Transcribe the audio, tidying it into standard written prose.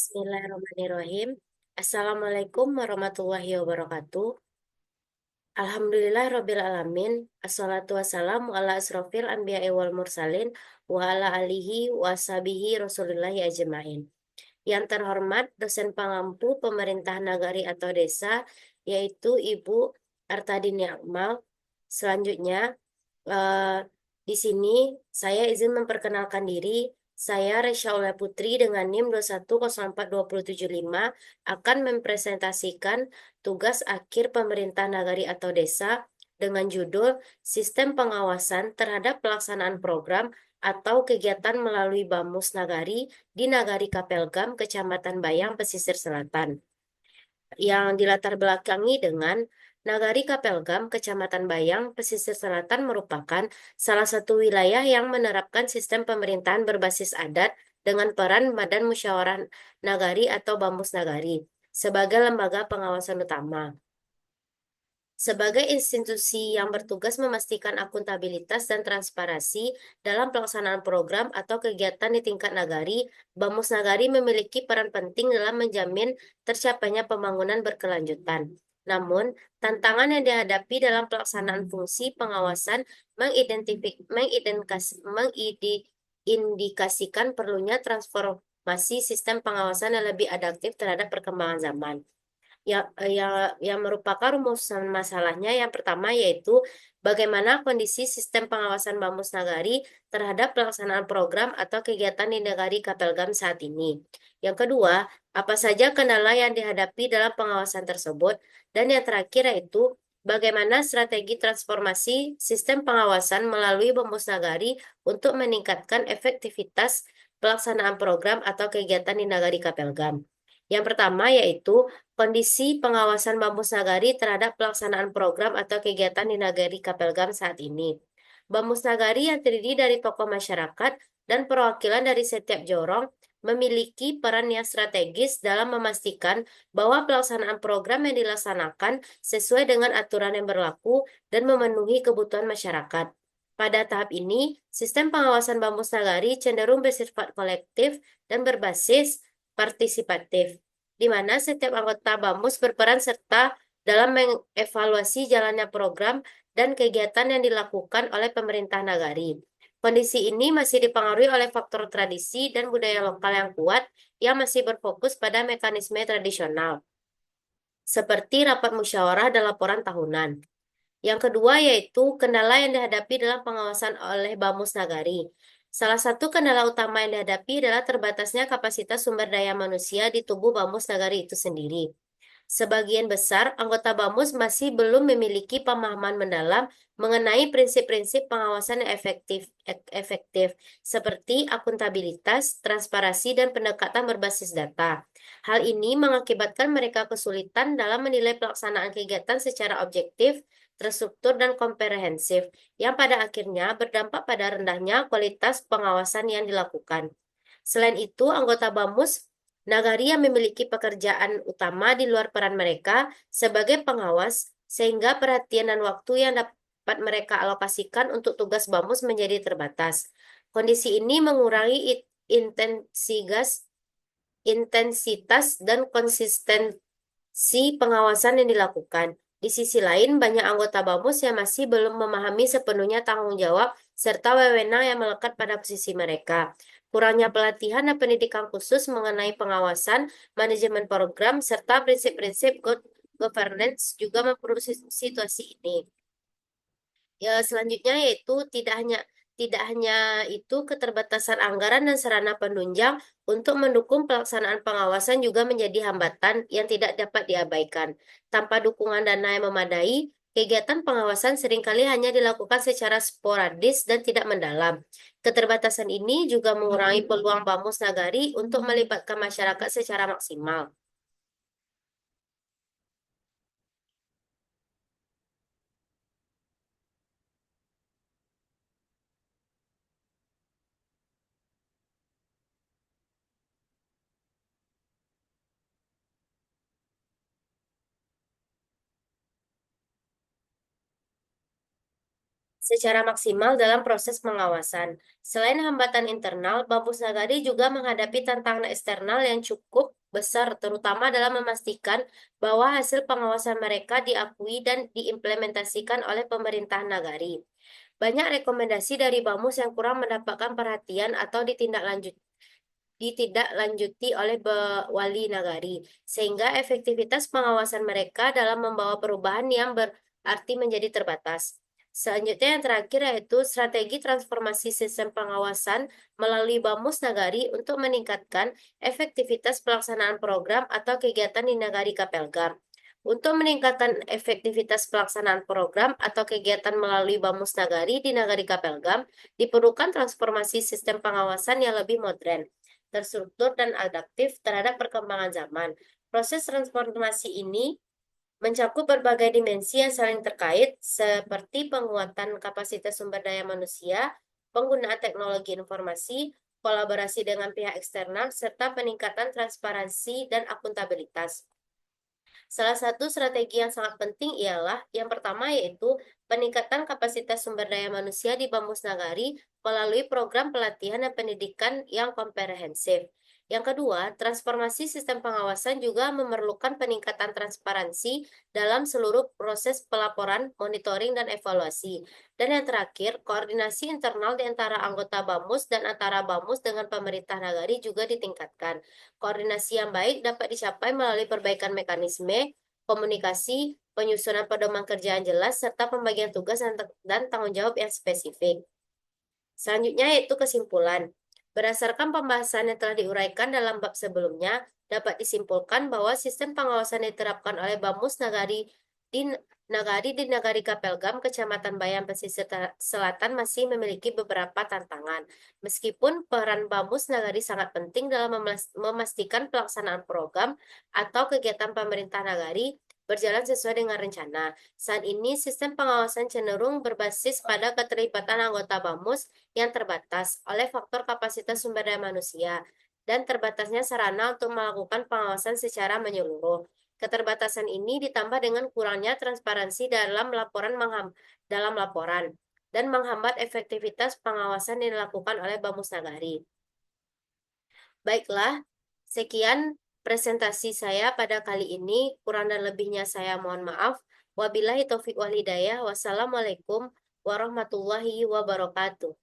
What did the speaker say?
Bismillahirrahmanirrahim. Assalamualaikum warahmatullahi wabarakatuh. Alhamdulillah Rabbil Alamin. Assalatu wassalamu ala asrofil anbiya'i wal mursalin wa ala alihi wa sahbihi rasulillahi ajma'in. Yang terhormat dosen pengampu pemerintah nagari atau desa, yaitu Ibu Artadini Akmal. Selanjutnya, eh, di sini saya izin memperkenalkan diri. Saya Resya Aulia Putri dengan NIM 2104275 akan mempresentasikan tugas akhir pemerintah nagari atau desa dengan judul Sistem Pengawasan Terhadap Pelaksanaan Program atau Kegiatan Melalui Bamus Nagari di Nagari Kapelgam, Kecamatan Bayang, Pesisir Selatan, yang dilatar belakangi dengan Nagari Kapelgam, Kecamatan Bayang, Pesisir Selatan merupakan salah satu wilayah yang menerapkan sistem pemerintahan berbasis adat dengan peran Badan Musyawarah Nagari atau Bamus Nagari sebagai lembaga pengawasan utama. Sebagai institusi yang bertugas memastikan akuntabilitas dan transparansi dalam pelaksanaan program atau kegiatan di tingkat nagari, Bamus Nagari memiliki peran penting dalam menjamin tercapainya pembangunan berkelanjutan. Namun, tantangan yang dihadapi dalam pelaksanaan fungsi pengawasan mengindikasikan perlunya transformasi sistem pengawasan yang lebih adaptif terhadap perkembangan zaman. Yang merupakan rumusan masalahnya yang pertama yaitu bagaimana kondisi sistem pengawasan Bamus Nagari terhadap pelaksanaan program atau kegiatan di Nagari Kapelgam saat ini. Yang kedua, apa saja kendala yang dihadapi dalam pengawasan tersebut. Dan yang terakhir yaitu bagaimana strategi transformasi sistem pengawasan melalui Bamus Nagari untuk meningkatkan efektivitas pelaksanaan program atau kegiatan di Nagari Kapelgam. Yang pertama yaitu kondisi pengawasan Bamus Nagari terhadap pelaksanaan program atau kegiatan di Nagari Kapelgam saat ini. Bamus Nagari yang terdiri dari tokoh masyarakat dan perwakilan dari setiap jorong memiliki peran yang strategis dalam memastikan bahwa pelaksanaan program yang dilaksanakan sesuai dengan aturan yang berlaku dan memenuhi kebutuhan masyarakat. Pada tahap ini, sistem pengawasan Bamus Nagari cenderung bersifat kolektif dan berbasis partisipatif, di mana setiap anggota BAMUS berperan serta dalam mengevaluasi jalannya program dan kegiatan yang dilakukan oleh pemerintah nagari. Kondisi ini masih dipengaruhi oleh faktor tradisi dan budaya lokal yang kuat yang masih berfokus pada mekanisme tradisional, seperti rapat musyawarah dan laporan tahunan. Yang kedua yaitu kendala yang dihadapi dalam pengawasan oleh Bamus Nagari. Salah satu kendala utama yang dihadapi adalah terbatasnya kapasitas sumber daya manusia di tubuh Bamus Nagari itu sendiri. Sebagian besar anggota BAMUS masih belum memiliki pemahaman mendalam mengenai prinsip-prinsip pengawasan yang efektif, seperti akuntabilitas, transparansi, dan pendekatan berbasis data. Hal ini mengakibatkan mereka kesulitan dalam menilai pelaksanaan kegiatan secara objektif, terstruktur, dan komprehensif, yang pada akhirnya berdampak pada rendahnya kualitas pengawasan yang dilakukan. Selain itu, anggota BAMUS Nagari yang memiliki pekerjaan utama di luar peran mereka sebagai pengawas, sehingga perhatian dan waktu yang dapat mereka alokasikan untuk tugas BAMUS menjadi terbatas. Kondisi ini mengurangi intensitas dan konsistensi pengawasan yang dilakukan. Di sisi lain, banyak anggota BAMUS yang masih belum memahami sepenuhnya tanggung jawab serta wewenang yang melekat pada posisi mereka. Kurangnya pelatihan dan pendidikan khusus mengenai pengawasan, manajemen program, serta prinsip-prinsip good governance juga memperburuk situasi ini. Ya, selanjutnya yaitu tidak hanya itu keterbatasan anggaran dan sarana penunjang untuk mendukung pelaksanaan pengawasan juga menjadi hambatan yang tidak dapat diabaikan. Tanpa dukungan dana yang memadai, kegiatan pengawasan seringkali hanya dilakukan secara sporadis dan tidak mendalam. Keterbatasan ini juga mengurangi peluang Bamus Nagari untuk melibatkan masyarakat secara maksimal. secara maksimal dalam proses pengawasan. Selain hambatan internal, Bamus Nagari juga menghadapi tantangan eksternal yang cukup besar, terutama dalam memastikan bahwa hasil pengawasan mereka diakui dan diimplementasikan oleh pemerintah nagari. Banyak rekomendasi dari Bamus yang kurang mendapatkan perhatian atau ditindaklanjuti oleh wali nagari, sehingga efektivitas pengawasan mereka dalam membawa perubahan yang berarti menjadi terbatas. Selanjutnya yang terakhir yaitu strategi transformasi sistem pengawasan melalui Bamus Nagari untuk meningkatkan efektivitas pelaksanaan program atau kegiatan di Nagari Kapelgam. Untuk meningkatkan efektivitas pelaksanaan program atau kegiatan melalui Bamus Nagari di Nagari Kapelgam, diperlukan transformasi sistem pengawasan yang lebih modern, terstruktur, dan adaptif terhadap perkembangan zaman. Proses transformasi ini mencakup berbagai dimensi yang saling terkait, seperti penguatan kapasitas sumber daya manusia, penggunaan teknologi informasi, kolaborasi dengan pihak eksternal, serta peningkatan transparansi dan akuntabilitas. Salah satu strategi yang sangat penting ialah yang pertama yaitu peningkatan kapasitas sumber daya manusia di Bamus Nagari melalui program pelatihan dan pendidikan yang komprehensif. Yang kedua, transformasi sistem pengawasan juga memerlukan peningkatan transparansi dalam seluruh proses pelaporan, monitoring, dan evaluasi. Dan yang terakhir, koordinasi internal di antara anggota Bamus dan antara Bamus dengan pemerintah nagari juga ditingkatkan. Koordinasi yang baik dapat dicapai melalui perbaikan mekanisme, komunikasi, penyusunan pedoman kerja yang jelas, serta pembagian tugas dan tanggung jawab yang spesifik. Selanjutnya yaitu kesimpulan. Berdasarkan pembahasan yang telah diuraikan dalam bab sebelumnya, dapat disimpulkan bahwa sistem pengawasan yang diterapkan oleh Bamus di Nagari Kapelgam, Kecamatan Bayan, Pesisir Selatan masih memiliki beberapa tantangan. Meskipun peran Bamus Nagari sangat penting dalam memastikan pelaksanaan program atau kegiatan pemerintah nagari berjalan sesuai dengan rencana. Saat ini, sistem pengawasan cenderung berbasis pada keterlibatan anggota Bamus yang terbatas oleh faktor kapasitas sumber daya manusia dan terbatasnya sarana untuk melakukan pengawasan secara menyeluruh. Keterbatasan ini ditambah dengan kurangnya transparansi dalam laporan dan menghambat efektivitas pengawasan yang dilakukan oleh Bamus Nagari. Baiklah, sekian presentasi saya pada kali ini. Kurang dan lebihnya saya mohon maaf. Wabillahi taufiq wal hidayah. Wassalamualaikum warahmatullahi wabarakatuh.